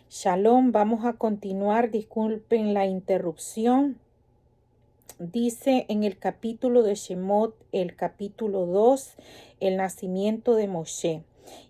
Shalom, vamos a continuar, disculpen la interrupción. Dice en el capítulo de Shemot, el capítulo 2, el nacimiento de Moshe.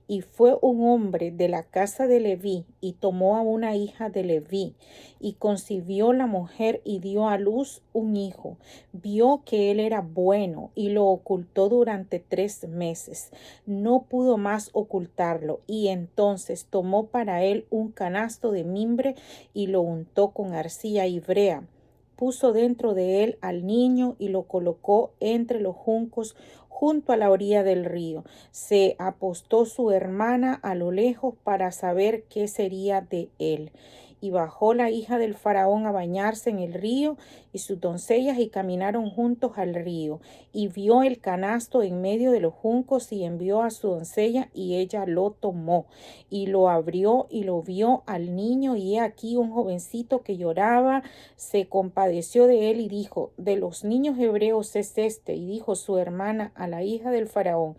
Y fue un hombre de la casa de Leví, y tomó a una hija de Leví, y concibió la mujer y dio a luz un hijo. Vio que él era bueno, y lo ocultó durante 3 meses. No pudo más ocultarlo, y entonces tomó para él un canasto de mimbre, y lo untó con arcilla y brea. Puso dentro de él al niño y lo colocó entre los juncos junto a la orilla del río. Se apostó su hermana a lo lejos para saber qué sería de él. Y bajó la hija del faraón a bañarse en el río y sus doncellas, y caminaron juntos al río. Y vio el canasto en medio de los juncos, y envió a su doncella, y ella lo tomó y lo abrió y lo vio al niño, y he aquí un jovencito que lloraba. Se compadeció de él y dijo: de los niños hebreos es este. Y dijo su hermana a la hija del faraón: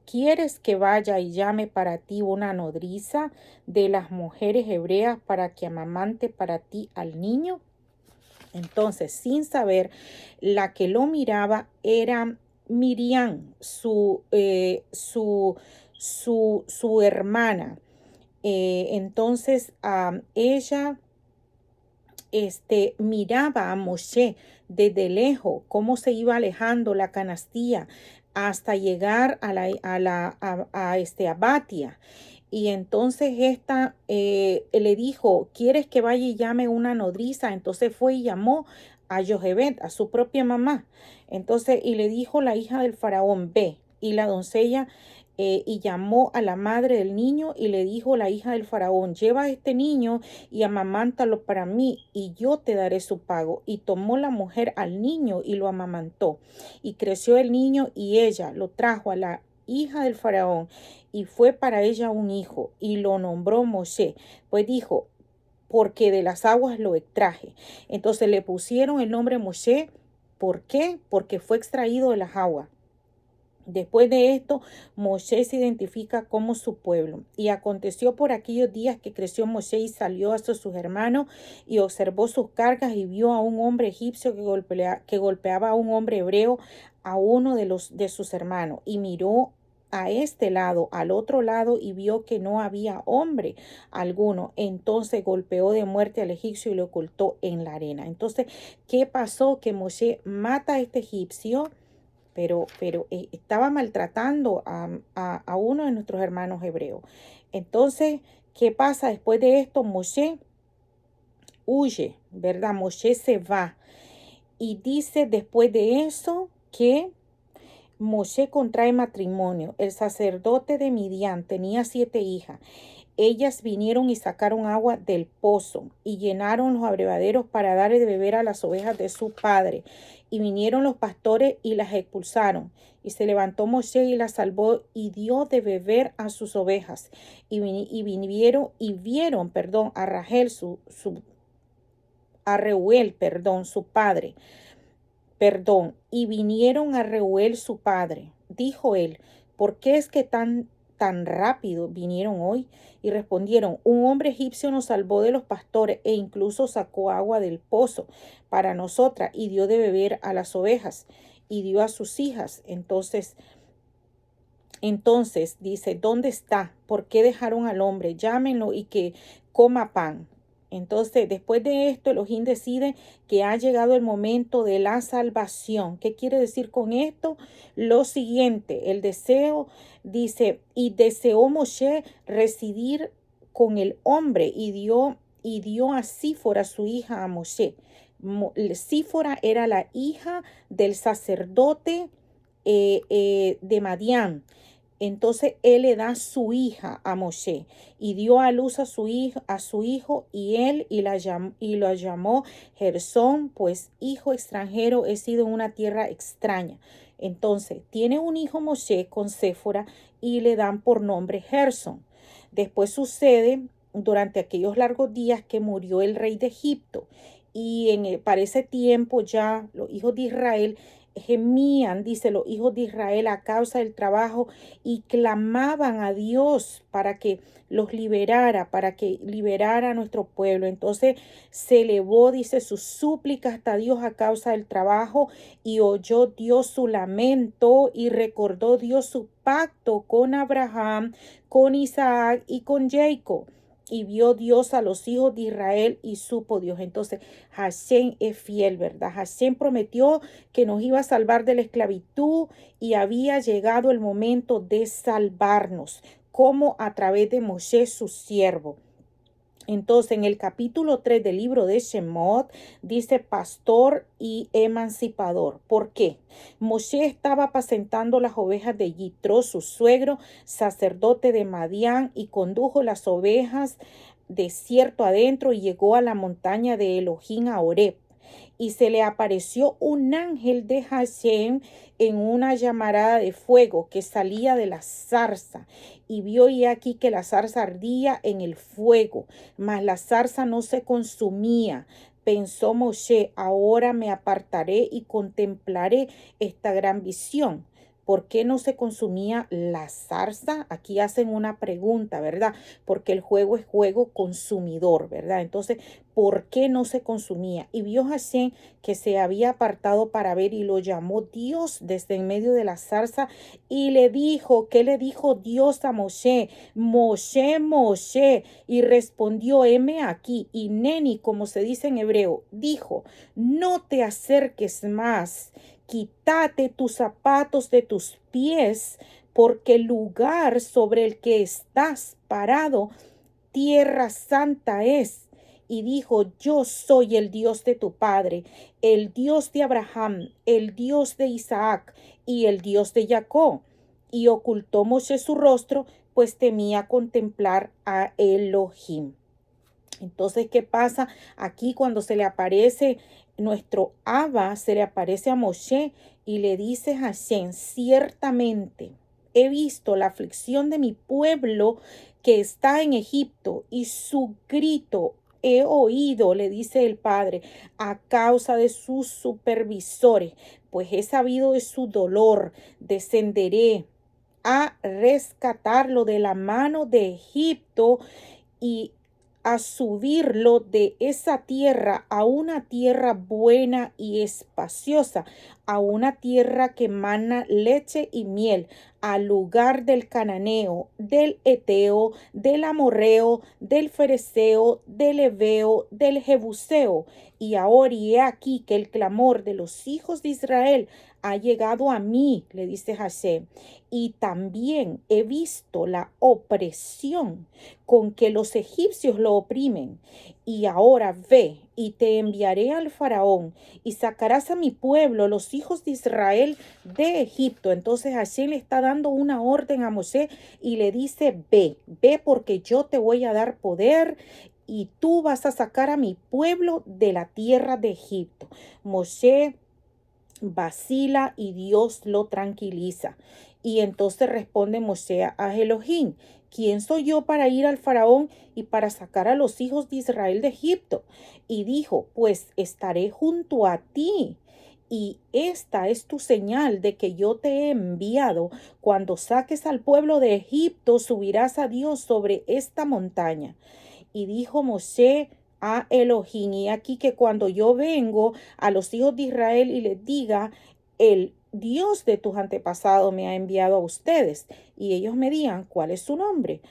¿Quieres que vaya y llame para ti una nodriza de las mujeres hebreas para que amamante para ti al niño? Entonces, sin saber, la que lo miraba era Miriam, su hermana. Entonces, ella miraba a Moshe desde lejos, cómo se iba alejando la canastilla hasta llegar a Batia. Y entonces esta le dijo: ¿quieres que vaya y llame una nodriza? Entonces fue y llamó a Jochebed, a su propia mamá. Entonces, y le dijo la hija del faraón: ve. Y la doncella y llamó a la madre del niño, y le dijo la hija del faraón: lleva a este niño y amamántalo para mí, y yo te daré su pago. Y tomó la mujer al niño y lo amamantó. Y creció el niño, y ella lo trajo a la hija del faraón, y fue para ella un hijo, y lo nombró Moshe, pues dijo: porque de las aguas lo extraje. Entonces le pusieron el nombre Moshe. ¿Por qué? Porque fue extraído de las aguas. Después de esto, Moshe se identifica como su pueblo. Y aconteció por aquellos días que creció Moshe y salió hasta sus hermanos, y observó sus cargas, y vio a un hombre egipcio que golpeaba a un hombre hebreo, a uno de sus hermanos. Y miró a este lado, al otro lado, y vio que no había hombre alguno. Entonces golpeó de muerte al egipcio y lo ocultó en la arena. Entonces, ¿qué pasó? Que Moshe mata a este egipcio, pero estaba maltratando a uno de nuestros hermanos hebreos. Entonces, ¿qué pasa después de esto? Moshe huye, ¿verdad? Moshe se va. Y dice después de eso que Moshe contrae matrimonio. El sacerdote de Midian tenía 7 hijas. Ellas vinieron y sacaron agua del pozo, y llenaron los abrevaderos para darle de beber a las ovejas de su padre. Y vinieron los pastores y las expulsaron. Y se levantó Moshe y las salvó, y dio de beber a sus ovejas. Y vieron, a Rachel, a Reuel, su padre. Y vinieron a Reuel su padre. Dijo él: ¿por qué es que tan rápido vinieron hoy? Y respondieron: un hombre egipcio nos salvó de los pastores, e incluso sacó agua del pozo para nosotras, y dio de beber a las ovejas, y dio a sus hijas. Entonces dice: ¿dónde está? ¿Por qué dejaron al hombre? Llámenlo y que coma pan. Entonces, después de esto, Elohim decide que ha llegado el momento de la salvación. ¿Qué quiere decir con esto? Lo siguiente, el deseo, dice: y deseó Moshe residir con el hombre, y dio a Sífora, su hija, a Moshe. Sífora era la hija del sacerdote de Madián. Entonces él le da su hija a Moshe, y dio a luz a su hijo, y lo llamó Gersón, pues hijo extranjero he sido en una tierra extraña. Entonces tiene un hijo Moshe con Séfora, y le dan por nombre Gersón. Después sucede durante aquellos largos días que murió el rey de Egipto, y para ese tiempo ya los hijos de Israel Gemían, dice, los hijos de Israel a causa del trabajo y clamaban a Dios para que los liberara, para que liberara a nuestro pueblo. Entonces se elevó, dice, su súplica hasta Dios a causa del trabajo y oyó Dios su lamento y recordó Dios su pacto con Abraham, con Isaac y con Jacob. Y vio Dios a los hijos de Israel y supo Dios. Entonces, Hashem es fiel, ¿verdad? Hashem prometió que nos iba a salvar de la esclavitud y había llegado el momento de salvarnos, como a través de Moisés, su siervo. Entonces, en el capítulo 3 del libro de Shemot, dice pastor y emancipador. ¿Por qué? Moshe estaba apacentando las ovejas de Yitro, su suegro, sacerdote de Madián, y condujo las ovejas desierto adentro y llegó a la montaña de Elohim a Horeb. Y se le apareció un ángel de Hashem en una llamarada de fuego que salía de la zarza. Y vio y aquí que la zarza ardía en el fuego, mas la zarza no se consumía. Pensó Moshe, ahora me apartaré y contemplaré esta gran visión. ¿Por qué no se consumía la zarza? Aquí hacen una pregunta, ¿verdad? Porque el fuego es fuego consumidor, ¿verdad? Entonces, ¿por qué no se consumía? Y vio Hashem que se había apartado para ver y lo llamó Dios desde en medio de la zarza y le dijo, ¿qué le dijo Dios a Moshe? Moshe, Moshe. Y respondió, heme aquí. Y Neni, como se dice en hebreo, dijo, no te acerques más. Quítate tus zapatos de tus pies, porque el lugar sobre el que estás parado, tierra santa es. Y dijo, yo soy el Dios de tu padre, el Dios de Abraham, el Dios de Isaac y el Dios de Jacob. Y ocultó Moshe su rostro, pues temía contemplar a Elohim. Entonces, ¿qué pasa aquí cuando se le aparece nuestro Abba, se le aparece a Moshe y le dice a Hashem, ciertamente he visto la aflicción de mi pueblo que está en Egipto y su grito he oído, le dice el Padre, a causa de sus supervisores, pues he sabido de su dolor, descenderé a rescatarlo de la mano de Egipto y a subirlo de esa tierra a una tierra buena y espaciosa, a una tierra que mana leche y miel, al lugar del cananeo, del eteo, del amorreo, del fereceo, del heveo, del jebuseo. Y ahora y he aquí que el clamor de los hijos de Israel ha llegado a mí, le dice Hashem, y también he visto la opresión con que los egipcios lo oprimen. Y ahora ve, y te enviaré al faraón, y sacarás a mi pueblo, los hijos de Israel, de Egipto. Entonces Hashem le está dando una orden a Moshe y le dice, ve porque yo te voy a dar poder y tú vas a sacar a mi pueblo de la tierra de Egipto. Moshe vacila y Dios lo tranquiliza. Y entonces responde Moshe a Elohim, ¿quién soy yo para ir al faraón y para sacar a los hijos de Israel de Egipto? Y dijo, pues estaré junto a ti. Y esta es tu señal de que yo te he enviado. Cuando saques al pueblo de Egipto, subirás a Dios sobre esta montaña. Y dijo Moshe a Elohim, y aquí que cuando yo vengo a los hijos de Israel y les diga, el Dios de tus antepasados me ha enviado a ustedes, y ellos me digan, ¿cuál es su nombre?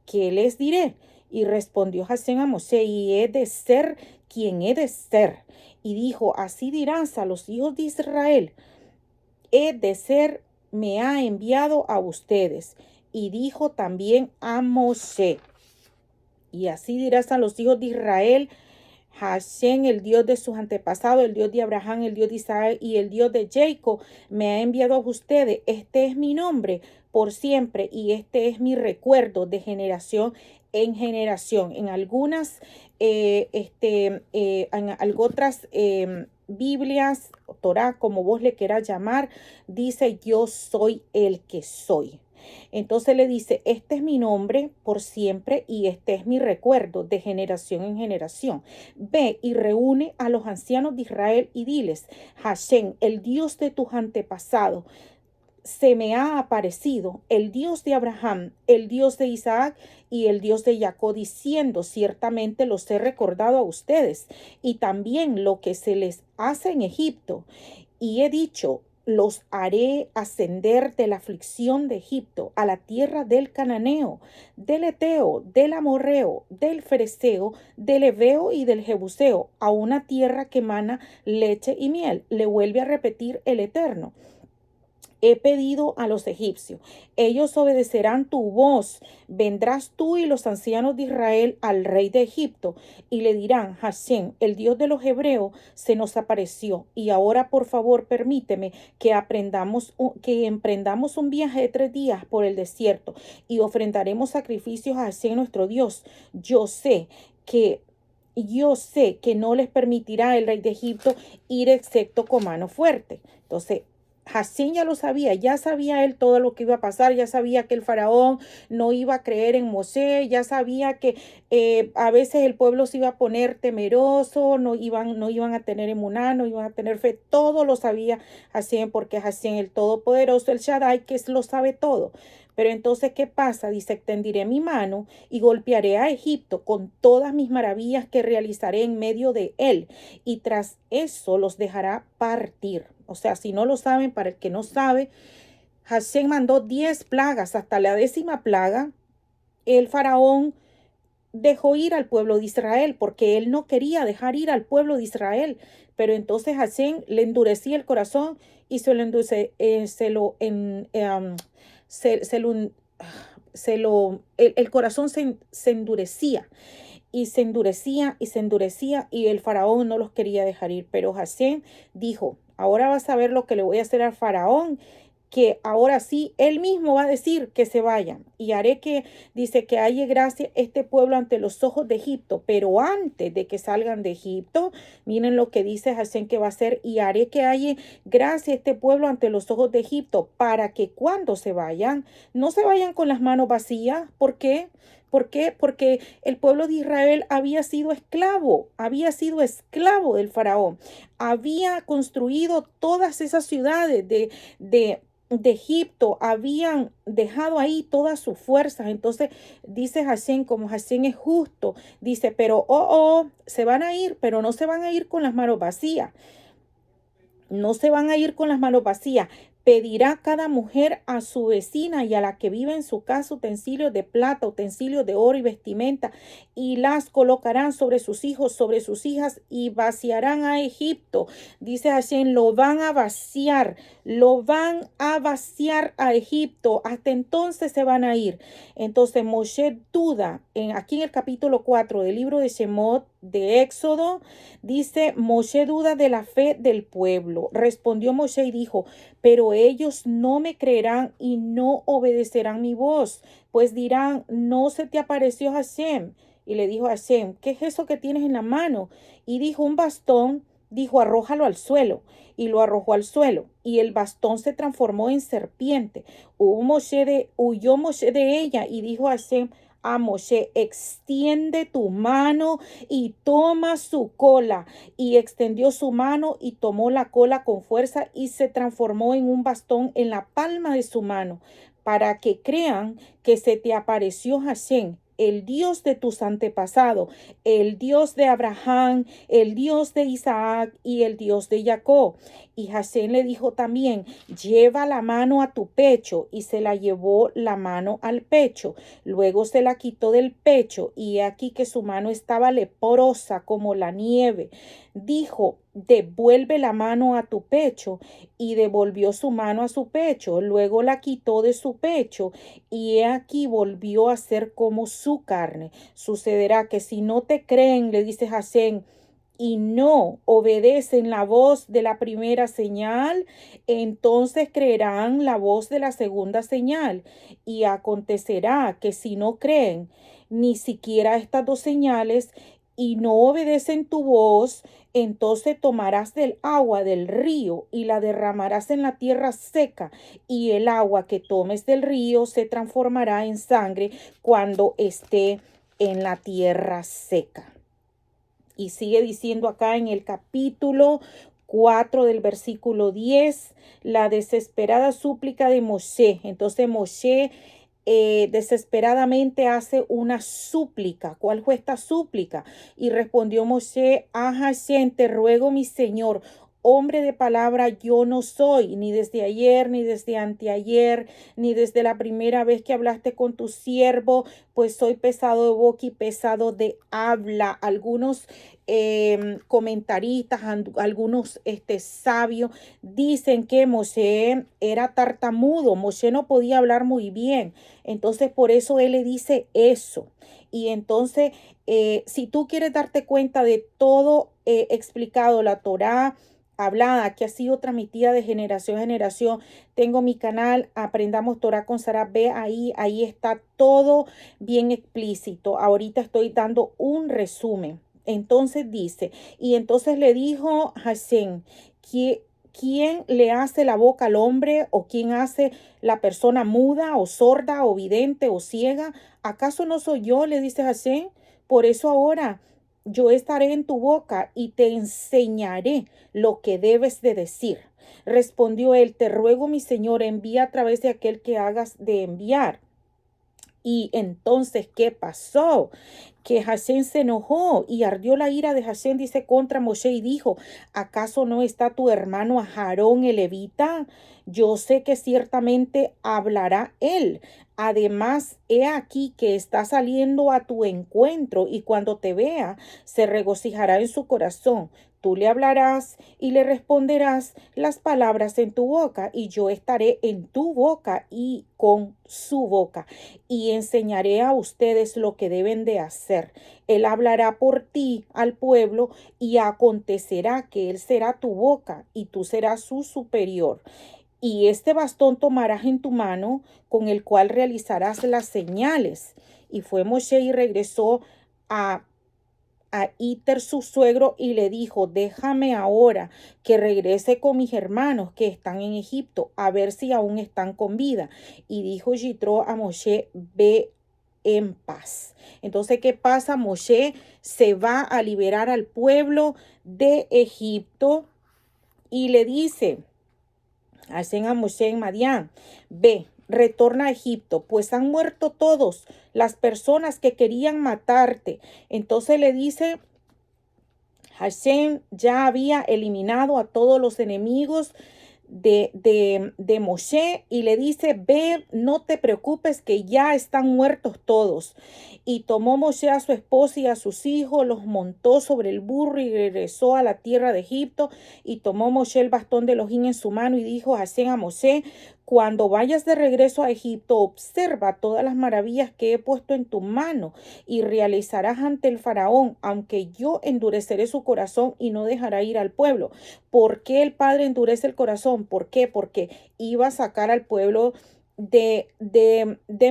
¿Qué les diré? Y respondió Hashem a Moshe, y he de ser quien he de ser. Y dijo, así dirás a los hijos de Israel, he de ser, me ha enviado a ustedes. Y dijo también a Moshe, y así dirás a los hijos de Israel, Hashem, el Dios de sus antepasados, el Dios de Abraham, el Dios de Isaac y el Dios de Jacob, me ha enviado a ustedes. Este es mi nombre por siempre y este es mi recuerdo de generación en generación. En algunas, en otras Biblias, Torah, como vos le quieras llamar, dice yo soy el que soy. Entonces le dice, este es mi nombre por siempre y este es mi recuerdo de generación en generación. Ve y reúne a los ancianos de Israel y diles, Hashem, el Dios de tus antepasados, se me ha aparecido, el Dios de Abraham, el Dios de Isaac y el Dios de Jacob, diciendo, ciertamente los he recordado a ustedes y también lo que se les hace en Egipto. Y he dicho, los haré ascender de la aflicción de Egipto a la tierra del Cananeo, del Eteo, del Amorreo, del Fereceo, del Heveo y del Jebuseo, a una tierra que mana leche y miel. Le vuelve a repetir el Eterno. He pedido a los egipcios, ellos obedecerán tu voz. Vendrás tú y los ancianos de Israel al rey de Egipto y le dirán, Hashem, el Dios de los hebreos, se nos apareció. Y ahora, por favor, permíteme que emprendamos un viaje de 3 días por el desierto y ofrendaremos sacrificios a Hashem, nuestro Dios. Yo sé que no les permitirá el rey de Egipto ir excepto con mano fuerte. Entonces, Hashem ya lo sabía, ya sabía él todo lo que iba a pasar, ya sabía que el faraón no iba a creer en Moshe, ya sabía que a veces el pueblo se iba a poner temeroso, no iban a tener emuná, no iban a tener fe, todo lo sabía Hashem, porque Hashem, el Todopoderoso, el Shaddai, que lo sabe todo. Pero entonces, ¿qué pasa? Dice, extendiré mi mano y golpearé a Egipto con todas mis maravillas que realizaré en medio de él. Y tras eso los dejará partir. O sea, si no lo saben, para el que no sabe, Hashem mandó 10 plagas. Hasta la 10ª plaga, el faraón dejó ir al pueblo de Israel porque él no quería dejar ir al pueblo de Israel. Pero entonces Hashem le endurecía el corazón y el corazón se endurecía y se endurecía y se endurecía y el faraón no los quería dejar ir. Pero Hashem dijo, ahora vas a ver lo que le voy a hacer al faraón, que ahora sí, él mismo va a decir que se vayan y haré que, dice, que haya gracia este pueblo ante los ojos de Egipto, pero antes de que salgan de Egipto, miren lo que dice Hashem que va a hacer, y haré que haya gracia este pueblo ante los ojos de Egipto, para que cuando se vayan, no se vayan con las manos vacías. ¿Por qué? ¿Por qué? Porque el pueblo de Israel había sido esclavo del faraón, había construido todas esas ciudades de Egipto, habían dejado ahí todas sus fuerzas. Entonces dice Hashem, como Hashem es justo, dice, pero se van a ir, pero no se van a ir con las manos vacías. No se van a ir con las manos vacías. Pedirá cada mujer a su vecina y a la que vive en su casa utensilios de plata, utensilios de oro y vestimenta, y las colocarán sobre sus hijos, sobre sus hijas, y vaciarán a Egipto. Dice Hashem, lo van a vaciar a Egipto. Hasta entonces se van a ir. Entonces Moshe duda, aquí en el capítulo 4 del libro de Shemot, de Éxodo, dice, Moshe duda de la fe del pueblo. Respondió Moshe y dijo, pero ellos no me creerán y no obedecerán mi voz, pues dirán, no se te apareció Hashem. Y le dijo a Hashem, ¿qué es eso que tienes en la mano? Y dijo, un bastón. Dijo, arrójalo al suelo. Y lo arrojó al suelo. Y el bastón se transformó en serpiente. Huyó Moshe de ella y dijo a Hashem, a Moshe, extiende tu mano y toma su cola. Y extendió su mano y tomó la cola con fuerza y se transformó en un bastón en la palma de su mano, para que crean que se te apareció Hashem, el Dios de tus antepasados, el Dios de Abraham, el Dios de Isaac y el Dios de Jacob. Y Hashem le dijo también, lleva la mano a tu pecho, y se la llevó la mano al pecho. Luego se la quitó del pecho, y aquí que su mano estaba leprosa como la nieve. Dijo, devuelve la mano a tu pecho, y devolvió su mano a su pecho. Luego la quitó de su pecho, y he aquí volvió a ser como su carne. Sucederá que si no te creen, le dice Hashem, y no obedecen la voz de la primera señal, entonces creerán la voz de la segunda señal. Y acontecerá que si no creen ni siquiera estas 2 señales, y no obedecen tu voz, entonces tomarás del agua del río y la derramarás en la tierra seca, y el agua que tomes del río se transformará en sangre cuando esté en la tierra seca. Y sigue diciendo acá en el capítulo 4 del versículo 10, la desesperada súplica de Moshe. Entonces Moshe desesperadamente hace una súplica. ¿Cuál fue esta súplica? Y respondió Moshe: a Hashem, te ruego, mi señor, hombre de palabra yo no soy, ni desde ayer, ni desde anteayer, ni desde la primera vez que hablaste con tu siervo, pues soy pesado de boca y pesado de habla. Algunos comentaristas, algunos sabios dicen que Moshe era tartamudo, Moshe no podía hablar muy bien, entonces por eso él le dice eso. Y entonces, si tú quieres darte cuenta de todo explicado, la Torá hablada, que ha sido transmitida de generación a generación, tengo mi canal Aprendamos Torá con Sara, ve ahí está todo bien explícito. Ahorita estoy dando un resumen. Entonces dice, y entonces le dijo Hashem, ¿quién le hace la boca al hombre, o quién hace la persona muda o sorda o vidente o ciega? ¿Acaso no soy yo?, le dice Hashem. Por eso ahora yo estaré en tu boca y te enseñaré lo que debes de decir. Respondió él: te ruego, mi señor, envía a través de aquel que hagas de enviar. Y entonces, ¿qué pasó? Que Hashem se enojó y ardió la ira de Hashem, dice, contra Moshe, y dijo: ¿acaso no está tu hermano Aarón el levita? Yo sé que ciertamente hablará él. Además, he aquí que está saliendo a tu encuentro, y cuando te vea, se regocijará en su corazón. Tú le hablarás y le responderás las palabras en tu boca, y yo estaré en tu boca y con su boca, y enseñaré a ustedes lo que deben de hacer. Él hablará por ti al pueblo, y acontecerá que él será tu boca y tú serás su superior. Y este bastón tomarás en tu mano, con el cual realizarás las señales. Y fue Moshe y regresó a Iter su suegro, y le dijo: déjame ahora que regrese con mis hermanos que están en Egipto, a ver si aún están con vida. Y dijo Yitro a Moshe: ve en paz. Entonces, ¿qué pasa? Moshe se va a liberar al pueblo de Egipto, y le dice: hacen a Moshe en Madián: ve, retorna a Egipto, pues han muerto todos las personas que querían matarte. Entonces le dice: Hashem ya había eliminado a todos los enemigos de Moshe, y le dice: ve, no te preocupes, que ya están muertos todos. Y tomó Moshe a su esposa y a sus hijos, los montó sobre el burro y regresó a la tierra de Egipto. Y tomó Moshe el bastón de Elohim en su mano, y dijo Hashem a Moshe: cuando vayas de regreso a Egipto, observa todas las maravillas que he puesto en tu mano, y realizarás ante el faraón, aunque yo endureceré su corazón y no dejará ir al pueblo. ¿Por qué el padre endurece el corazón? ¿Por qué? Porque iba a sacar al pueblo de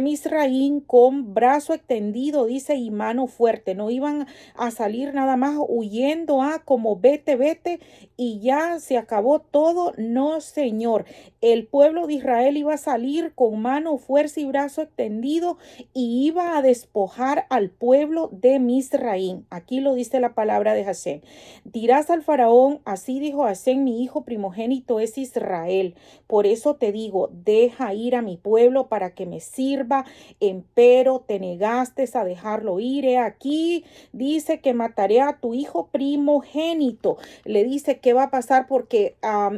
Misraín con brazo extendido, dice, y mano fuerte. No iban a salir nada más huyendo como vete, vete, y ya se acabó todo. No, señor. El pueblo de Israel iba a salir con mano, fuerza y brazo extendido, y iba a despojar al pueblo de Misraín. Aquí lo dice la palabra de Hashem. Dirás al faraón: así dijo Hashem, mi hijo primogénito es Israel. Por eso te digo: deja ir a mi pueblo para que me sirva. Empero te negaste a dejarlo ir. He aquí, dice que mataré a tu hijo primogénito. Le dice qué va a pasar, porque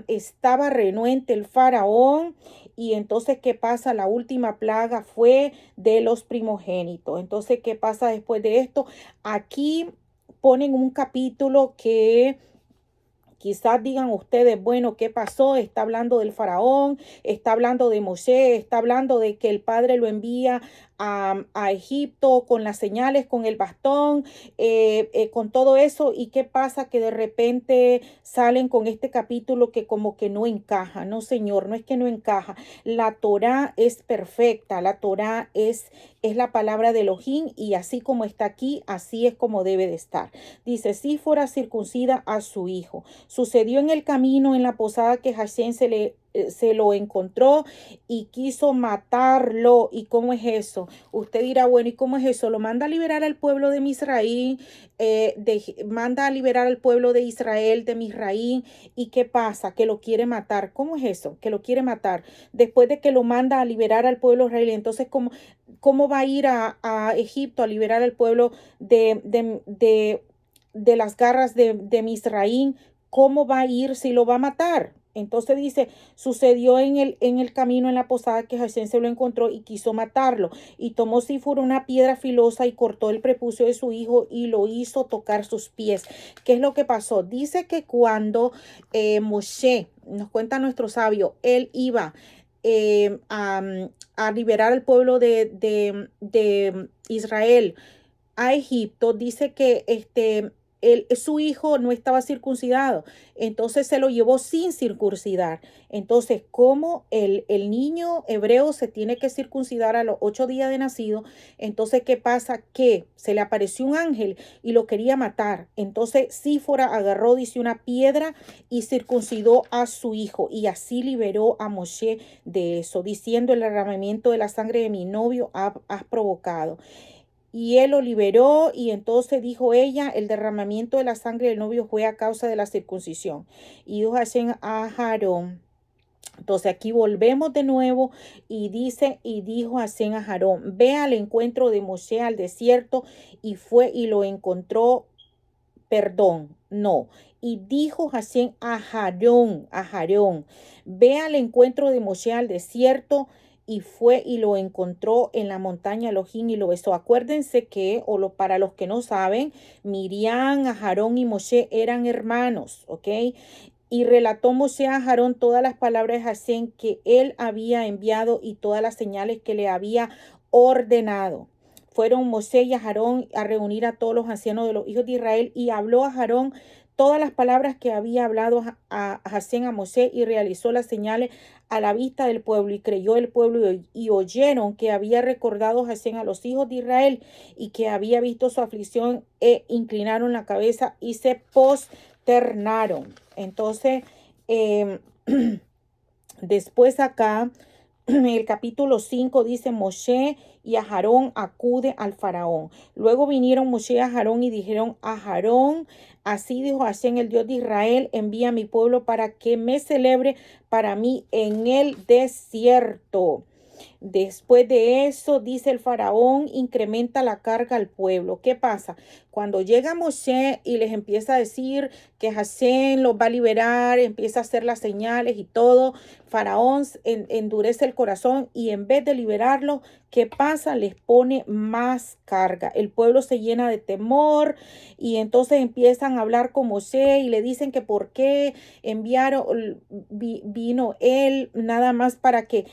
estaba renuente el faraón. Y entonces, ¿qué pasa? La última plaga fue de los primogénitos. Entonces, ¿qué pasa después de esto? Aquí ponen un capítulo que quizás digan ustedes: bueno, ¿qué pasó? Está hablando del faraón, está hablando de Moshe, está hablando de que el padre lo envía a Egipto con las señales, con el bastón, con todo eso. ¿Y qué pasa? Que de repente salen con este capítulo que como que no encaja. No, Señor, no es que no encaja. La Torá es perfecta, la Torá es la palabra de Elohim, y así como está aquí, así es como debe de estar. Dice, si fuera circuncida a su hijo. Sucedió en el camino, en la posada, que Hashem se lo encontró y quiso matarlo. ¿Y cómo es eso? Usted dirá, bueno, ¿y cómo es eso? Lo manda a liberar al pueblo de Misraín, manda a liberar al pueblo de Israel, de Misraín. ¿Y qué pasa? Que lo quiere matar. ¿Cómo es eso? Que lo quiere matar. Después de que lo manda a liberar al pueblo israelí, entonces, ¿cómo va a ir a Egipto a liberar al pueblo de las garras de Misraín? ¿Cómo va a ir si lo va a matar? Entonces dice, sucedió en el camino, en la posada, que Hashem se lo encontró y quiso matarlo. Y tomó Sifur una piedra filosa y cortó el prepucio de su hijo y lo hizo tocar sus pies. ¿Qué es lo que pasó? Dice que cuando Moshe, nos cuenta nuestro sabio, él iba a liberar al pueblo de Israel a Egipto, dice que su hijo no estaba circuncidado, entonces se lo llevó sin circuncidar. Entonces, como el niño hebreo se tiene que circuncidar a los 8 días de nacido, entonces, ¿qué pasa? Que se le apareció un ángel y lo quería matar. Entonces, Sífora agarró, dice, una piedra y circuncidó a su hijo, y así liberó a Moshe de eso, diciendo, el derramamiento de la sangre de mi novio has provocado. Y él lo liberó, y entonces dijo ella, el derramamiento de la sangre del novio fue a causa de la circuncisión. Y dijo Hashem a Aarón. Entonces aquí volvemos de nuevo y dice, y dijo Hashem a Aarón, ve al encuentro de Moshe al desierto, y fue y lo encontró, perdón, no. Y dijo Hashem a Aarón, ve al encuentro de Moshe al desierto, y fue y lo encontró en la montaña Elohim y lo besó. Acuérdense que, para los que no saben, Miriam, Aarón y Moshe eran hermanos, ¿ok? Y relató Moshe a Aarón todas las palabras de Hashem que él había enviado y todas las señales que le había ordenado. Fueron Moshe y Aarón a reunir a todos los ancianos de los hijos de Israel, y habló a Aarón todas las palabras que había hablado a Hashem a Moshe, y realizó las señales a la vista del pueblo, y creyó el pueblo, y oyeron que había recordado Hashem a los hijos de Israel, y que había visto su aflicción, e inclinaron la cabeza y se posternaron. Entonces, después acá, en el capítulo 5 dice, Moshe y Aarón acude al faraón. Luego vinieron Moshe y Aarón y dijeron a Aarón, así dijo Hashem, el Dios de Israel, envía a mi pueblo para que me celebre para mí en el desierto. Después de eso, dice el faraón, incrementa la carga al pueblo. ¿Qué pasa? Cuando llega Moshe y les empieza a decir que Hashem los va a liberar, empieza a hacer las señales y todo, faraón endurece el corazón, y en vez de liberarlo, ¿qué pasa? Les pone más carga. El pueblo se llena de temor, y entonces empiezan a hablar con Moshe y le dicen que por qué vino él nada más para que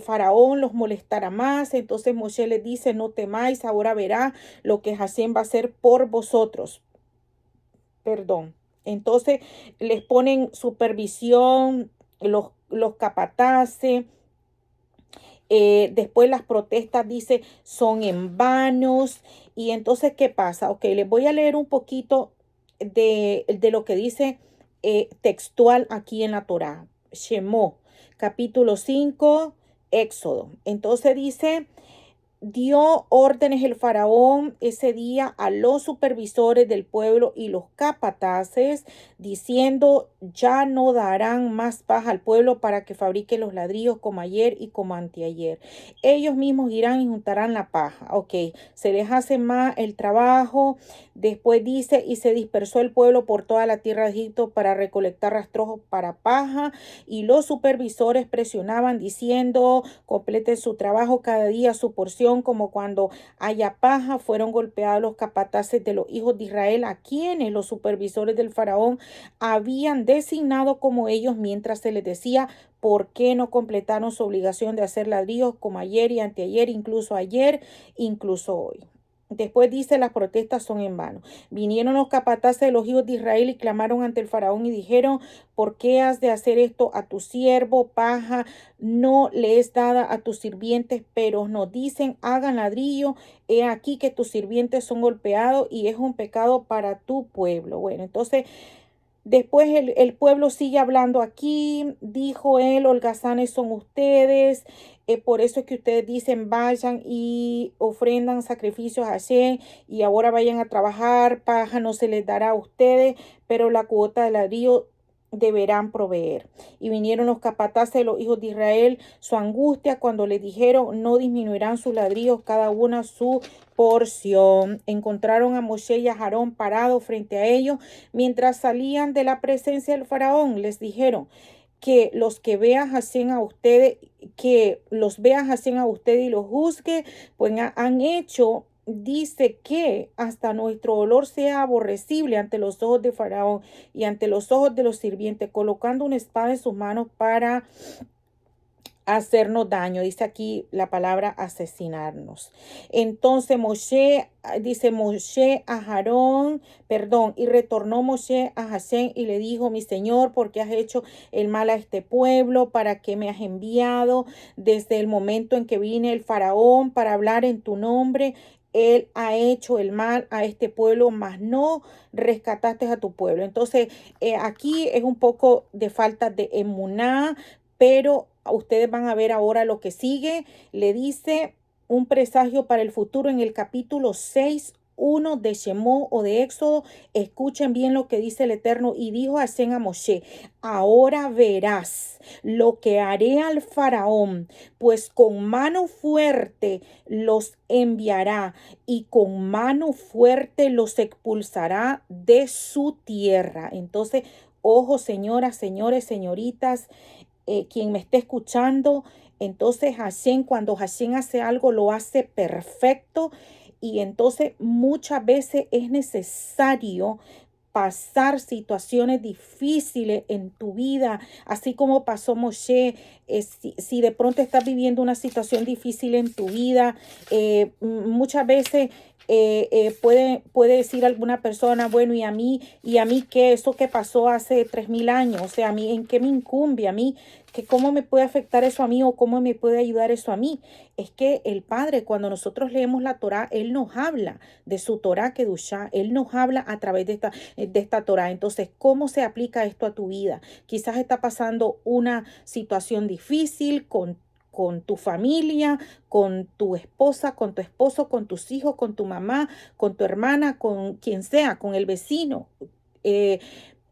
Faraón los molestará más. Entonces Moshe les dice, no temáis, ahora verá lo que Hashem va a hacer por vosotros. Perdón. Entonces les ponen supervisión, los capataces. Después las protestas, dice, son en vanos. Y entonces, ¿qué pasa? Ok, les voy a leer un poquito de lo que dice textual aquí en la Torá. Shemó, capítulo 5, Éxodo. Entonces dice, dio órdenes el faraón ese día a los supervisores del pueblo y los capataces, diciendo, ya no darán más paja al pueblo para que fabrique los ladrillos como ayer y como anteayer. Ellos mismos irán y juntarán la paja. Ok, se les hace más el trabajo. Después dice, y se dispersó el pueblo por toda la tierra de Egipto para recolectar rastrojos para paja, y los supervisores presionaban diciendo, completen su trabajo cada día, su porción, provisión, como cuando haya paja. Fueron golpeados los capataces de los hijos de Israel, a quienes los supervisores del faraón habían designado como ellos, mientras se les decía: ¿por qué no completaron su obligación de hacer ladrillos como ayer y anteayer, incluso ayer, incluso hoy? Después dice: las protestas son en vano. Vinieron los capataces de los hijos de Israel y clamaron ante el faraón y dijeron: ¿por qué has de hacer esto a tu siervo? Paja no le es dada a tus sirvientes, pero nos dicen: hagan ladrillo. He aquí que tus sirvientes son golpeados y es un pecado para tu pueblo. Bueno, entonces después el pueblo sigue hablando aquí. Dijo él: holgazanes son ustedes. Por eso es que ustedes dicen: vayan y ofrendan sacrificios a Hashem y ahora vayan a trabajar. Paja no se les dará a ustedes, pero la cuota de ladrillo deberán proveer. Y vinieron los capataces de los hijos de Israel, su angustia, cuando le dijeron: no disminuirán sus ladrillos, cada una su porción. Encontraron a Moshe y a Aarón parados frente a ellos mientras salían de la presencia del faraón. Les dijeron: que los que vean Hashem a ustedes, que los vean Hashem a ustedes y los juzgue, pues han hecho. Dice que hasta nuestro olor sea aborrecible ante los ojos de Faraón y ante los ojos de los sirvientes, colocando una espada en sus manos para hacernos daño. Dice aquí la palabra asesinarnos. Entonces dice Moshe a Aarón, y retornó Moshe a Hashem y le dijo: mi señor, ¿por qué has hecho el mal a este pueblo? ¿Para qué me has enviado? Desde el momento en que vine el faraón para hablar en tu nombre, él ha hecho el mal a este pueblo, mas no rescataste a tu pueblo. Entonces, aquí es un poco de falta de emuná, pero ustedes van a ver ahora lo que sigue. Le dice un presagio para el futuro en el capítulo 6:1 de Shemot o de Éxodo. Escuchen bien lo que dice el Eterno. Y dijo Hashem a Moshe: ahora verás lo que haré al faraón, pues con mano fuerte los enviará y con mano fuerte los expulsará de su tierra. Entonces, ojo, señoras, señores, señoritas, quien me esté escuchando. Entonces Hashem, cuando Hashem hace algo, lo hace perfecto, y entonces muchas veces es necesario pasar situaciones difíciles en tu vida, así como pasó Moshe. Si de pronto estás viviendo una situación difícil en tu vida, muchas veces puede decir alguna persona: bueno, ¿y a mí qué? Eso que pasó hace 3000 años, o sea, ¿a mí en qué me incumbe? ¿A mí que cómo me puede afectar eso a mí, o cómo me puede ayudar eso a mí? Es que el Padre, cuando nosotros leemos la Torá, Él nos habla de su Torá Kedushá, Él nos habla a través de esta Torá. Entonces, ¿cómo se aplica esto a tu vida? Quizás está pasando una situación difícil con tu familia, con tu esposa, con tu esposo, con tus hijos, con tu mamá, con tu hermana, con quien sea, con el vecino.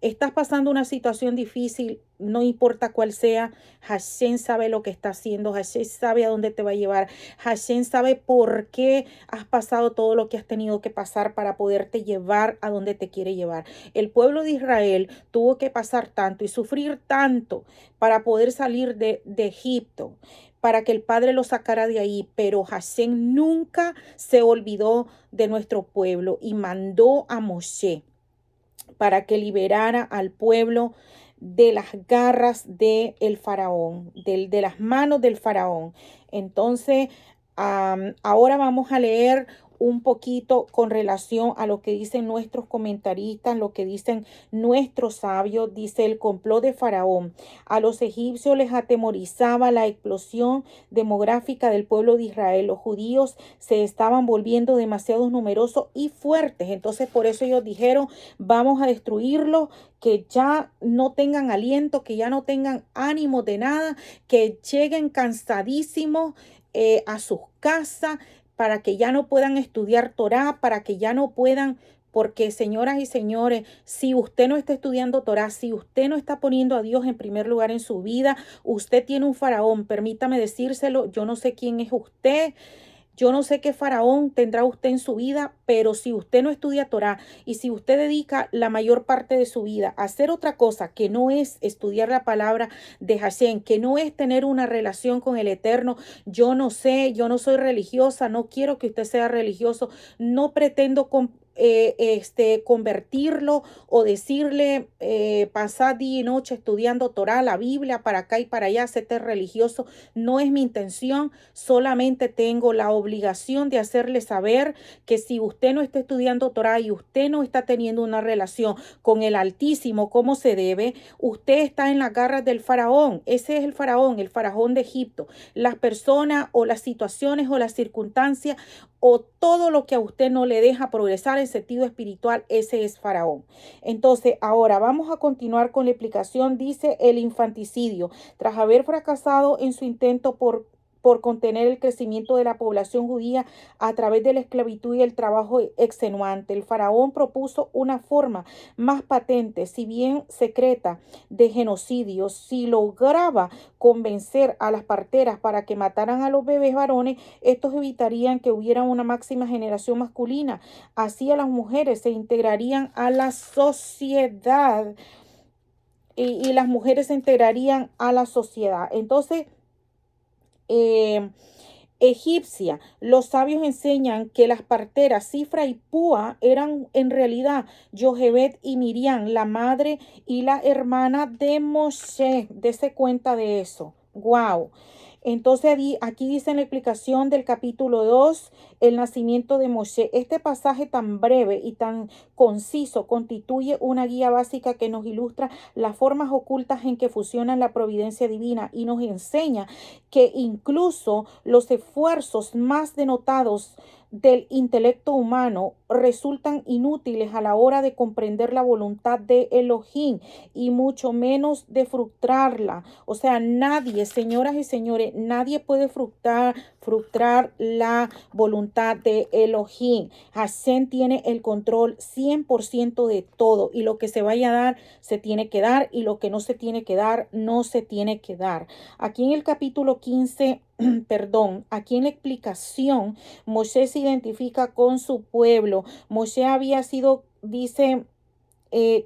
Estás pasando una situación difícil, no importa cuál sea. Hashem sabe lo que está haciendo, Hashem sabe a dónde te va a llevar, Hashem sabe por qué has pasado todo lo que has tenido que pasar para poderte llevar a donde te quiere llevar. El pueblo de Israel tuvo que pasar tanto y sufrir tanto para poder salir de Egipto, para que el Padre lo sacara de ahí, pero Hashem nunca se olvidó de nuestro pueblo y mandó a Moshe para que liberara al pueblo de las garras del faraón, de las manos del faraón. Entonces, ahora vamos a leer un poquito con relación a lo que dicen nuestros comentaristas, lo que dicen nuestros sabios. Dice: el complot de Faraón. A los egipcios les atemorizaba la explosión demográfica del pueblo de Israel. Los judíos se estaban volviendo demasiado numerosos y fuertes. Entonces, por eso ellos dijeron: vamos a destruirlos, que ya no tengan aliento, que ya no tengan ánimo de nada, que lleguen cansadísimos a sus casas, para que ya no puedan estudiar Torá, para que ya no puedan. Porque, señoras y señores, si usted no está estudiando Torá, si usted no está poniendo a Dios en primer lugar en su vida, usted tiene un faraón. Permítame decírselo, yo no sé quién es usted. Yo no sé qué faraón tendrá usted en su vida, pero si usted no estudia Torá y si usted dedica la mayor parte de su vida a hacer otra cosa que no es estudiar la palabra de Hashem, que no es tener una relación con el Eterno, yo no sé, yo no soy religiosa, no quiero que usted sea religioso, no pretendo convertirlo o decirle pasar día y noche estudiando Torá, la Biblia, para acá y para allá, hacerte religioso. No es mi intención, solamente tengo la obligación de hacerle saber que si usted no está estudiando Torá y usted no está teniendo una relación con el Altísimo como se debe, usted está en las garras del faraón. Ese es el faraón de Egipto. Las personas o las situaciones o las circunstancias o todo lo que a usted no le deja progresar en sentido espiritual, ese es faraón. Entonces, ahora vamos a continuar con la explicación. Dice el infanticidio. Tras haber fracasado en su intento por contener el crecimiento de la población judía a través de la esclavitud y el trabajo extenuante, el faraón propuso una forma más patente, si bien secreta, de genocidio. Si lograba convencer a las parteras para que mataran a los bebés varones, estos evitarían que hubiera una máxima generación masculina. Así a las mujeres se integrarían a la sociedad y las mujeres se integrarían a la sociedad. Entonces, eh, egipcia. Los sabios enseñan que las parteras Cifra y Púa eran en realidad Jochebed y Miriam, la madre y la hermana de Moshe. Dese cuenta de eso. Wow. Entonces aquí dice en la explicación del capítulo 2 el nacimiento de Moshe. Este pasaje tan breve y tan conciso constituye una guía básica que nos ilustra las formas ocultas en que funciona la providencia divina y nos enseña que incluso los esfuerzos más denotados del intelecto humano resultan inútiles a la hora de comprender la voluntad de Elohim y mucho menos de frustrarla. O sea, nadie, señoras y señores, nadie puede frustrar la voluntad de Elohim. Hashem tiene el control 100% de todo y lo que se vaya a dar, se tiene que dar y lo que no se tiene que dar, no se tiene que dar. Aquí en el capítulo 15, perdón, aquí en la explicación, Moshe se identifica con su pueblo. Moshe había sido, dice,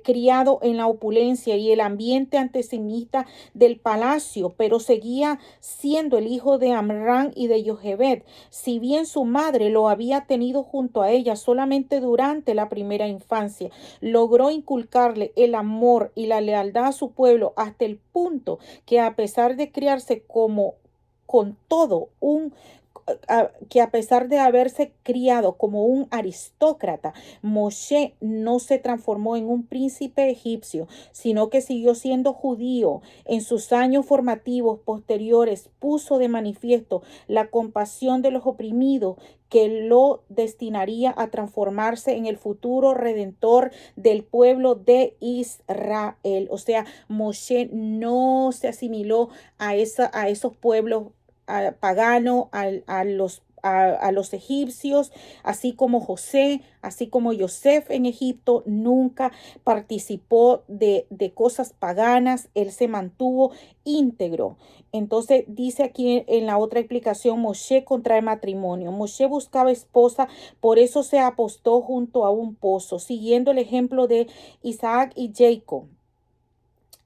criado en la opulencia y el ambiente antisemita del palacio, pero seguía siendo el hijo de Amram y de Jochebed. Si bien su madre lo había tenido junto a ella solamente durante la primera infancia, logró inculcarle el amor y la lealtad a su pueblo hasta el punto que a pesar de criarse como con todo un que a pesar de haberse criado como un aristócrata, Moshe no se transformó en un príncipe egipcio, sino que siguió siendo judío. En sus años formativos posteriores puso de manifiesto la compasión de los oprimidos que lo destinaría a transformarse en el futuro redentor del pueblo de Israel. O sea, Moshe no se asimiló a esos pueblos pagano, a los egipcios, así como José, así como Yosef en Egipto, nunca participó de cosas paganas, él se mantuvo íntegro. Entonces dice aquí en la otra explicación, Moshe contrae matrimonio. Moshe buscaba esposa, por eso se apostó junto a un pozo, siguiendo el ejemplo de Isaac y Jacob.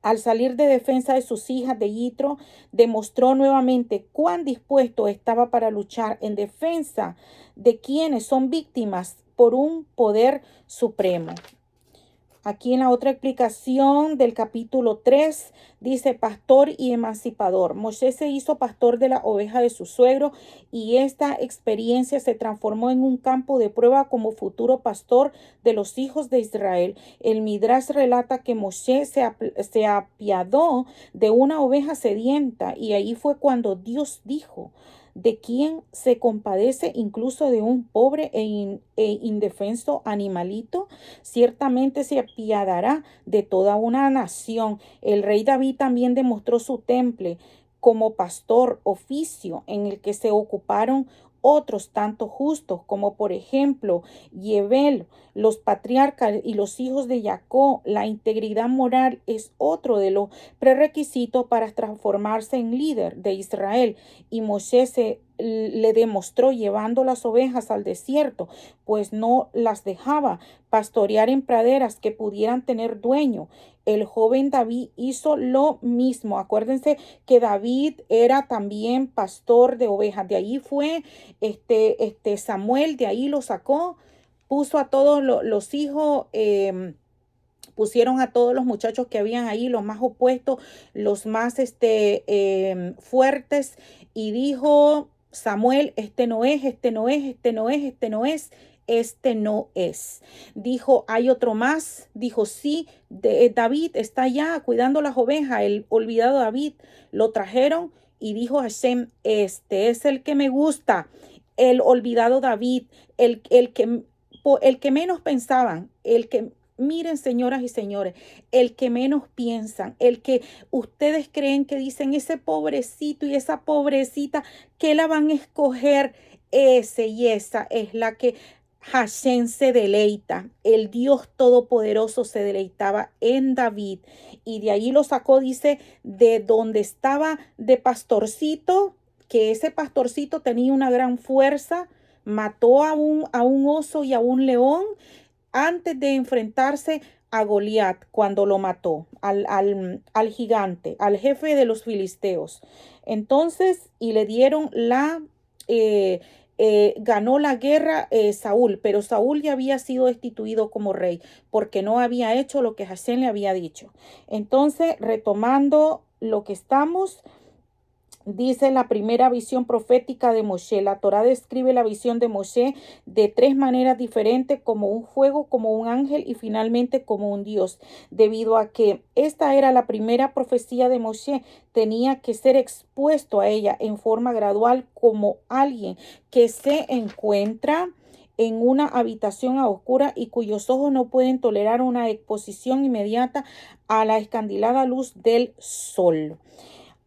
Al salir de defensa de sus hijas de Yitro, demostró nuevamente cuán dispuesto estaba para luchar en defensa de quienes son víctimas por un poder supremo. Aquí en la otra explicación del capítulo 3 dice pastor y emancipador. Moshe se hizo pastor de la oveja de su suegro y esta experiencia se transformó en un campo de prueba como futuro pastor de los hijos de Israel. El Midrash relata que Moshe se apiadó de una oveja sedienta y ahí fue cuando Dios dijo: ¿de quién se compadece incluso de un pobre e indefenso animalito? Ciertamente se apiadará de toda una nación. El rey David también demostró su temple como pastor, oficio en el que se ocuparon otros tantos justos, como por ejemplo Yebel, los patriarcas y los hijos de Jacob. La integridad moral es otro de los prerequisitos para transformarse en líder de Israel, y Moshe se le demostró llevando las ovejas al desierto, pues no las dejaba pastorear en praderas que pudieran tener dueño. El joven David hizo lo mismo. Acuérdense que David era también pastor de ovejas. De ahí fue Samuel, de ahí lo sacó, puso a todos los hijos. Pusieron a todos los muchachos que habían ahí, los más opuestos, los más fuertes, y dijo Samuel: este no es, este no es, este no es, este no es, este no es. Dijo: hay otro más. Dijo: sí, David está allá cuidando las ovejas, el olvidado David. Lo trajeron y dijo Hashem: este es el que me gusta, el olvidado David, el que menos pensaban, el que... Miren, señoras y señores, el que menos piensan, el que ustedes creen que dicen ese pobrecito y esa pobrecita, que la van a escoger, ese y esa es la que Hashem se deleita. El Dios Todopoderoso se deleitaba en David, y de ahí lo sacó, dice, de donde estaba de pastorcito, que ese pastorcito tenía una gran fuerza, mató a un oso y a un león antes de enfrentarse a Goliat, cuando lo mató, al gigante, al jefe de los filisteos. Entonces, y le dieron ganó la guerra Saúl, pero Saúl ya había sido destituido como rey, porque no había hecho lo que Hashem le había dicho. Entonces, retomando lo que estamos... Dice la primera visión profética de Moshe. La Torá describe la visión de Moshe de tres maneras diferentes: como un fuego, como un ángel y finalmente como un Dios. Debido a que esta era la primera profecía de Moshe, tenía que ser expuesto a ella en forma gradual, como alguien que se encuentra en una habitación a oscura y cuyos ojos no pueden tolerar una exposición inmediata a la escandilada luz del sol.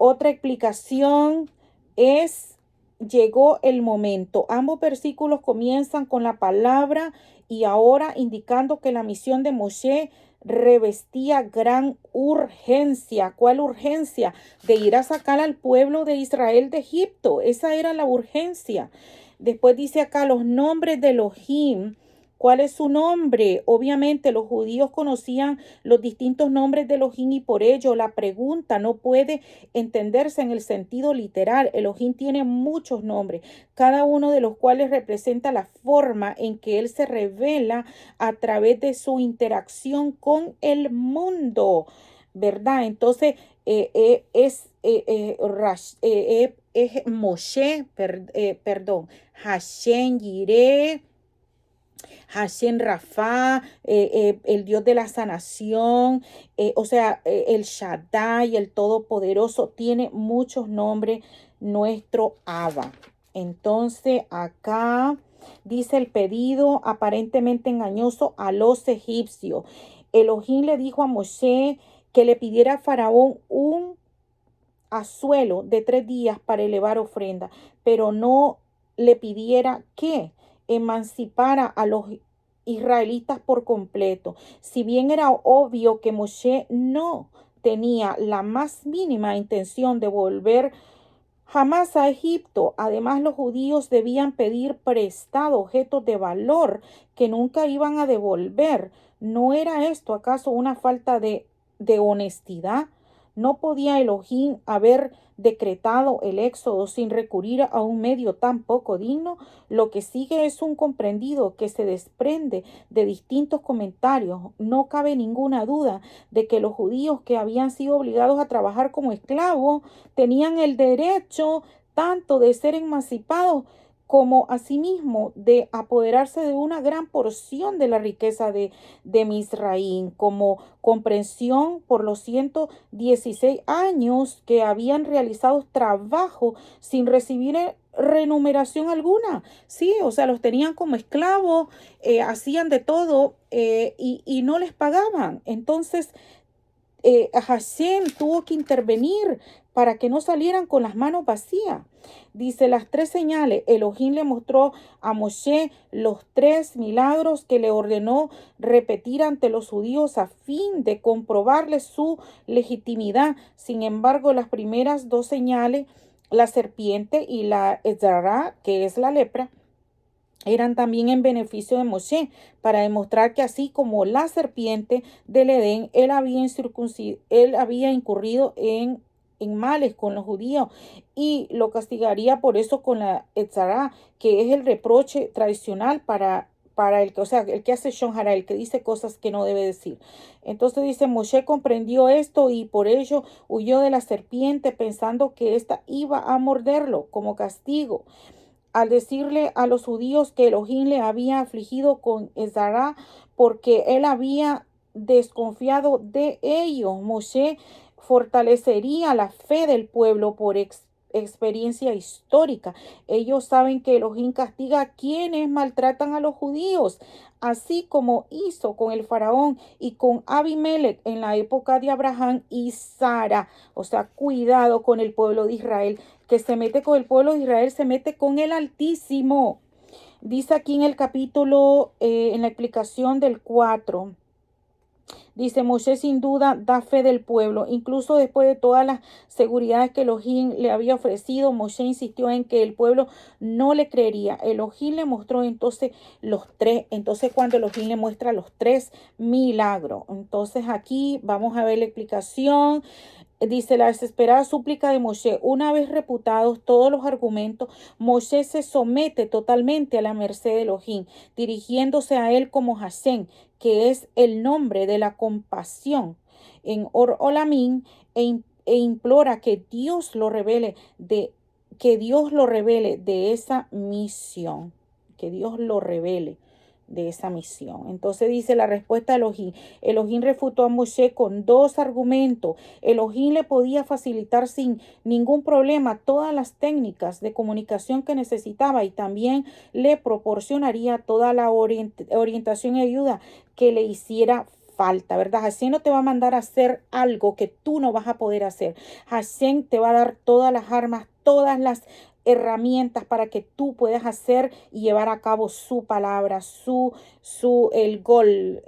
Otra explicación es: llegó el momento. Ambos versículos comienzan con la palabra y ahora, indicando que la misión de Moshe revestía gran urgencia. ¿Cuál urgencia? De ir a sacar al pueblo de Israel de Egipto. Esa era la urgencia. Después dice acá los nombres de Elohim. ¿Cuál es su nombre? Obviamente los judíos conocían los distintos nombres de Elohim, y por ello la pregunta no puede entenderse en el sentido literal. Elohim tiene muchos nombres, cada uno de los cuales representa la forma en que él se revela a través de su interacción con el mundo, ¿verdad? Entonces es Moshe, perdón, Hashem Yireh, Hashem Rafa, el Dios de la sanación, el Shaddai, el Todopoderoso, tiene muchos nombres, nuestro Abba. Entonces acá dice el pedido aparentemente engañoso a los egipcios. Elohim le dijo a Moshe que le pidiera a Faraón un azuelo de 3 días para elevar ofrenda, pero no le pidiera que emancipara a los israelitas por completo. Si bien era obvio que Moshe no tenía la más mínima intención de volver jamás a Egipto, además los judíos debían pedir prestado objetos de valor que nunca iban a devolver. ¿No era esto acaso una falta de honestidad? ¿No podía Elohim haber decretado el éxodo sin recurrir a un medio tan poco digno? Lo que sigue es un comprendido que se desprende de distintos comentarios. No cabe ninguna duda de que los judíos que habían sido obligados a trabajar como esclavos tenían el derecho tanto de ser emancipados como asimismo de apoderarse de una gran porción de la riqueza de Misraín, como comprensión por los 116 años que habían realizado trabajo sin recibir remuneración alguna. Sí, o sea, los tenían como esclavos, hacían de todo, y no les pagaban. Entonces, Hashem tuvo que intervenir para que no salieran con las manos vacías. Dice las 3 señales. Elohim le mostró a Moshe los 3 milagros que le ordenó repetir ante los judíos a fin de comprobarles su legitimidad. Sin embargo, las primeras 2 señales la serpiente y la Etzara, que es la lepra, eran también en beneficio de Moshe, para demostrar que así como la serpiente del Edén, él había incurrido en males con los judíos y lo castigaría por eso con la Etzara, que es el reproche tradicional para el que, o sea, el que hace Shon Hara, el que dice cosas que no debe decir. Entonces dice, Moshe comprendió esto y por ello huyó de la serpiente pensando que ésta iba a morderlo como castigo. Al decirle a los judíos que Elohim le había afligido con Ezara porque él había desconfiado de ellos, Moshe fortalecería la fe del pueblo por experiencia histórica. Ellos saben que Elohim castiga a quienes maltratan a los judíos, así como hizo con el faraón y con Abimelech en la época de Abraham y Sara. O sea, cuidado con el pueblo de Israel, que se mete con el pueblo de Israel, se mete con el Altísimo. Dice aquí en el capítulo, en la explicación del 4. Dice, Moshe sin duda da fe del pueblo. Incluso después de todas las seguridades que Elohim le había ofrecido, Moshe insistió en que el pueblo no le creería. Elohim le mostró entonces los tres. Entonces cuando Elohim le muestra los tres milagros. Entonces aquí vamos a ver la explicación. Dice la desesperada súplica de Moshe. Una vez reputados todos los argumentos, Moshe se somete totalmente a la merced de Elohim, dirigiéndose a él como Hashem, que es el nombre de la compasión, en Or Olamín, e implora que Dios lo revele de esa misión, que Dios lo revele de esa misión. Entonces dice la respuesta de Elohim. Elohim refutó a Moshe con dos argumentos. Elohim le podía facilitar sin ningún problema todas las técnicas de comunicación que necesitaba y también le proporcionaría toda la orientación y ayuda que le hiciera falta, ¿verdad? Hashem no te va a mandar a hacer algo que tú no vas a poder hacer. Hashem te va a dar todas las armas, todas las herramientas para que tú puedas hacer y llevar a cabo su palabra, el gol,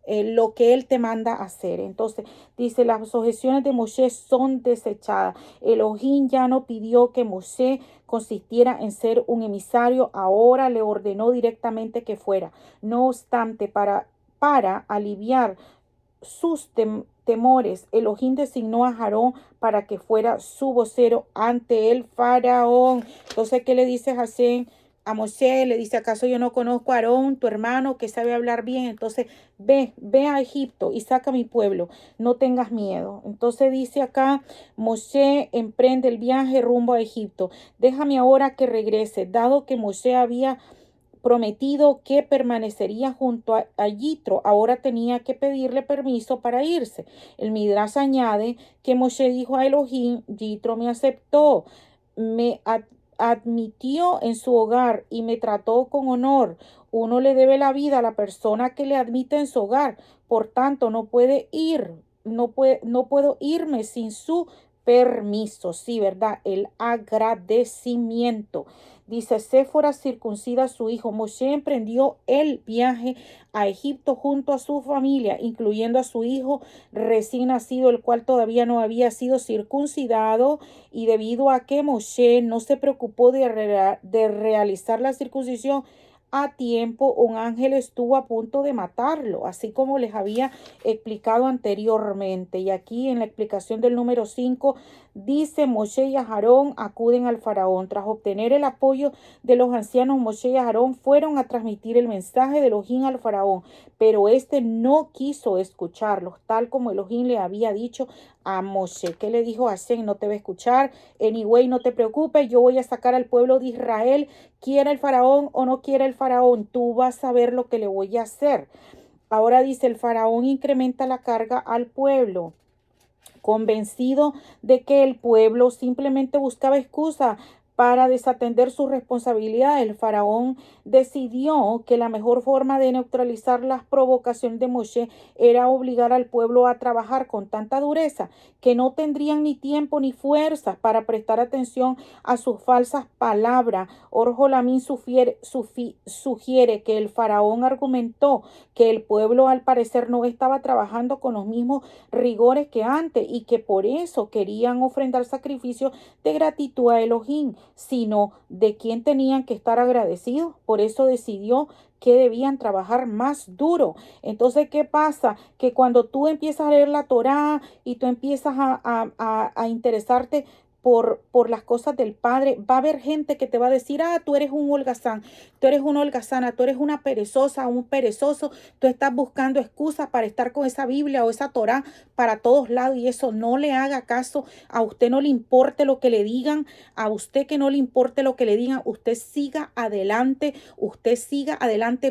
lo que él te manda a hacer. Entonces dice, las objeciones de Moshe son desechadas. Elohim ya no pidió que Moshe consistiera en ser un emisario, ahora le ordenó directamente que fuera. No obstante, para aliviar sus temores, Elohim designó a Aarón para que fuera su vocero ante el faraón. Entonces, ¿qué le dice Hashem a Moshe? Le dice, ¿acaso yo no conozco a Aarón, tu hermano, que sabe hablar bien? Entonces, ve a Egipto y saca a mi pueblo, no tengas miedo. Entonces dice acá, Moshe emprende el viaje rumbo a Egipto. Déjame ahora que regrese, dado que Moshe había prometido que permanecería junto a Yitro, ahora tenía que pedirle permiso para irse. El Midrash añade que Moshe dijo a Elohim, Yitro me aceptó, me admitió en su hogar y me trató con honor. Uno le debe la vida a la persona que le admite en su hogar, por tanto no puedo irme sin su permiso. Sí, ¿verdad? El agradecimiento. Dice, Séfora circuncida a su hijo. Moshe emprendió el viaje a Egipto junto a su familia, incluyendo a su hijo recién nacido, el cual todavía no había sido circuncidado, y debido a que Moshe no se preocupó de realizar la circuncisión a tiempo, un ángel estuvo a punto de matarlo, así como les había explicado anteriormente. Y aquí en la explicación del número 5 dice, Moshe y Aarón acuden al faraón. Tras obtener el apoyo de los ancianos, Moshe y Aarón fueron a transmitir el mensaje de Elohim al faraón, pero este no quiso escucharlos, tal como Elohim le había dicho a Moshe. ¿Qué le dijo a Hashem? No te va a escuchar. Anyway, no te preocupes, yo voy a sacar al pueblo de Israel, quiera el faraón o no quiera el faraón, tú vas a ver lo que le voy a hacer. Ahora dice, el faraón incrementa la carga al pueblo, convencido de que el pueblo simplemente buscaba excusa Para desatender su responsabilidad, el faraón decidió que la mejor forma de neutralizar las provocaciones de Moshe era obligar al pueblo a trabajar con tanta dureza que no tendrían ni tiempo ni fuerzas para prestar atención a sus falsas palabras. Or-Jolamim sugiere que el faraón argumentó que el pueblo al parecer no estaba trabajando con los mismos rigores que antes y que por eso querían ofrendar sacrificios de gratitud a Elohim, sino de quien tenían que estar agradecidos. Por eso decidió que debían trabajar más duro. Entonces, ¿qué pasa? Que cuando tú empiezas a leer la Torá y tú empiezas a interesarte por las cosas del Padre, va a haber gente que te va a decir, tú eres un holgazán, tú eres una holgazana, tú eres una perezosa, un perezoso, tú estás buscando excusas para estar con esa Biblia o esa Torá para todos lados, y eso no le haga caso. A usted no le importe lo que le digan, a usted que no le importe lo que le digan, usted siga adelante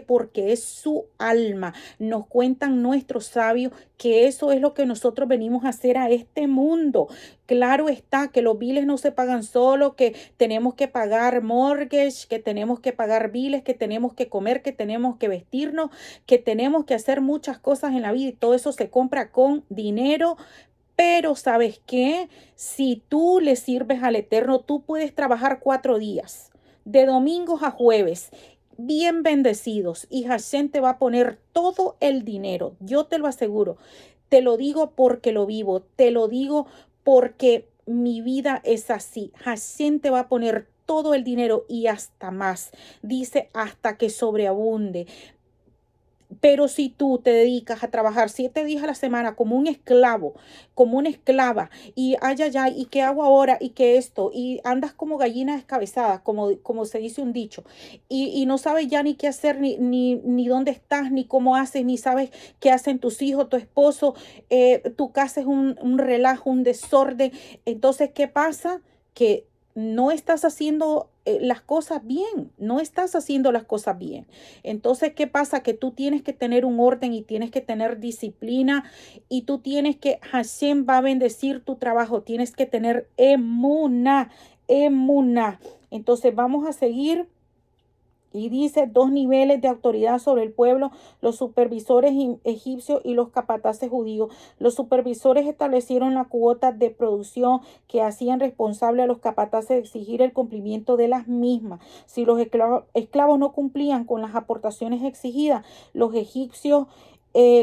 porque es su alma. Nos cuentan nuestros sabios que eso es lo que nosotros venimos a hacer a este mundo. Claro está que los biles no se pagan solo, que tenemos que pagar mortgage, que tenemos que pagar biles, que tenemos que comer, que tenemos que vestirnos, que tenemos que hacer muchas cosas en la vida y todo eso se compra con dinero. Pero ¿sabes qué? Si tú le sirves al Eterno, tú puedes trabajar 4 días, de domingos a jueves, bien bendecidos, y Hashem te va a poner todo el dinero. Yo te lo aseguro. Te lo digo porque lo vivo. Te lo digo porque mi vida es así. Hashem te va a poner todo el dinero y hasta más. Dice hasta que sobreabunde. Pero si tú te dedicas a trabajar 7 días a la semana como un esclavo, como una esclava, y ¿y qué hago ahora? ¿Y qué esto? Y andas como gallina descabezada, como se dice un dicho, y no sabes ya ni qué hacer, ni dónde estás, ni cómo haces, ni sabes qué hacen tus hijos, tu esposo, tu casa es un relajo, un desorden. Entonces, ¿qué pasa? Que no estás haciendo las cosas bien, no estás haciendo las cosas bien. Entonces, ¿qué pasa? Que tú tienes que tener un orden y tienes que tener disciplina y tú tienes que, Hashem va a bendecir tu trabajo, tienes que tener emuná, emuná. Entonces, vamos a seguir. Y dice 2 niveles de autoridad sobre el pueblo, los supervisores egipcios y los capataces judíos. Los supervisores establecieron la cuota de producción que hacían responsable a los capataces de exigir el cumplimiento de las mismas. Si los esclavos no cumplían con las aportaciones exigidas, los egipcios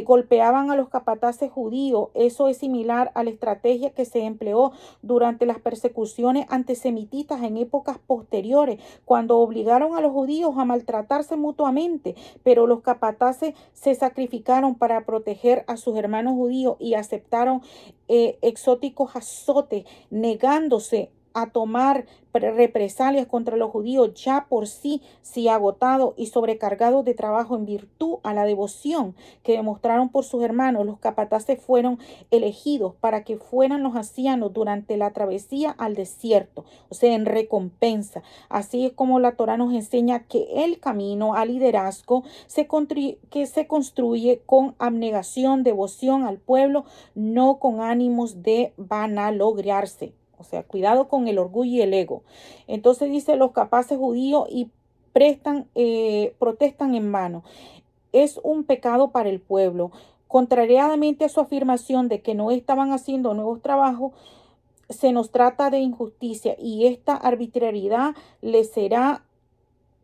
golpeaban a los capataces judíos. Eso es similar a la estrategia que se empleó durante las persecuciones antisemitas en épocas posteriores, cuando obligaron a los judíos a maltratarse mutuamente, pero los capataces se sacrificaron para proteger a sus hermanos judíos y aceptaron exóticos azotes, negándose a tomar represalias contra los judíos ya por sí agotados y sobrecargados de trabajo en virtud a la devoción que demostraron por sus hermanos. Los capataces fueron elegidos para que fueran los ancianos durante la travesía al desierto, o sea, en recompensa. Así es como la Torá nos enseña que el camino al liderazgo se construye con abnegación, devoción al pueblo, no con ánimos de vanagloria. O sea, cuidado con el orgullo y el ego. Entonces dice los capaces judíos y protestan en vano. Es un pecado para el pueblo. Contrariamente a su afirmación de que no estaban haciendo nuevos trabajos, se nos trata de injusticia y esta arbitrariedad le será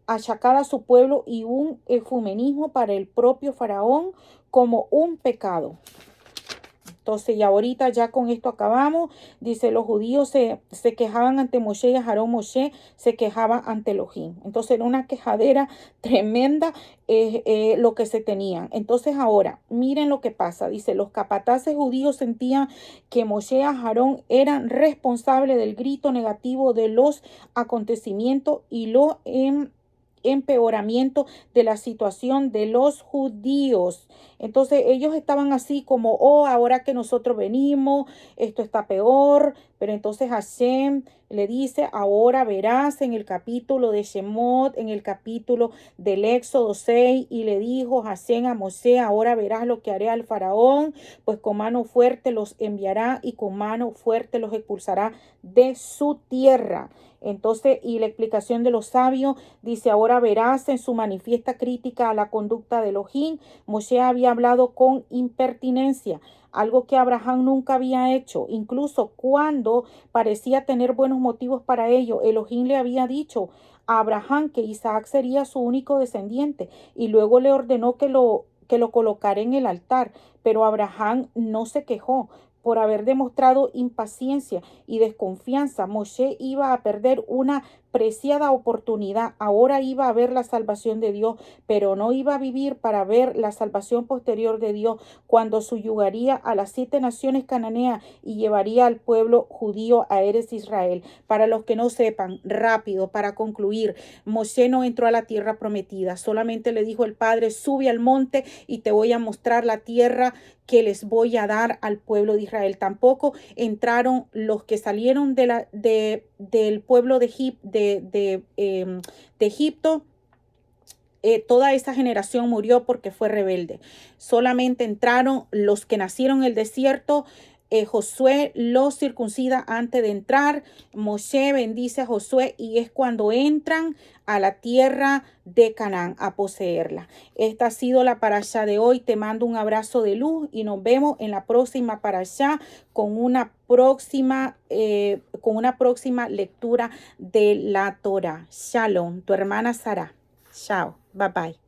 achacada a su pueblo y un ecumenismo para el propio faraón como un pecado. Entonces, y ahorita ya con esto acabamos. Dice, los judíos se quejaban ante Moshe y Aarón. Moshe se quejaba ante Elohim. Entonces, era una quejadera tremenda lo que se tenían. Entonces, ahora, miren lo que pasa. Dice, los capataces judíos sentían que Moshe y Aarón eran responsables del grito negativo de los acontecimientos y lo empeoramiento de la situación de los judíos. Entonces ellos estaban así como, ahora que nosotros venimos, esto está peor. Pero entonces Hashem le dice, ahora verás, en el capítulo de Shemot, en el capítulo del Éxodo 6, y le dijo Hashem a Moshe, ahora verás lo que haré al faraón, pues con mano fuerte los enviará y con mano fuerte los expulsará de su tierra. Entonces, y la explicación de los sabios dice, ahora verás en su manifiesta crítica a la conducta de Elohim, Moshe había hablado con impertinencia, algo que Abraham nunca había hecho. Incluso cuando parecía tener buenos motivos para ello, Elohim le había dicho a Abraham que Isaac sería su único descendiente y luego le ordenó que lo colocara en el altar. Pero Abraham no se quejó. Por haber demostrado impaciencia y desconfianza, Moshe iba a perder una preciada oportunidad. Ahora iba a ver la salvación de Dios, pero no iba a vivir para ver la salvación posterior de Dios cuando subyugaría a las 7 naciones cananeas y llevaría al pueblo judío a Eres Israel. Para los que no sepan, rápido, para concluir, Moshe no entró a la tierra prometida, solamente le dijo el Padre, sube al monte y te voy a mostrar la tierra que les voy a dar al pueblo de Israel. Tampoco entraron los que salieron del pueblo de Egipto. Toda esa generación murió porque fue rebelde. Solamente entraron los que nacieron en el desierto. Josué los circuncida antes de entrar. Moshe bendice a Josué y es cuando entran a la tierra de Canaán a poseerla. Esta ha sido la parashá de hoy. Te mando un abrazo de luz y nos vemos en la próxima parashá con una próxima lectura de la Torah. Shalom, tu hermana Sara. Chao, bye bye.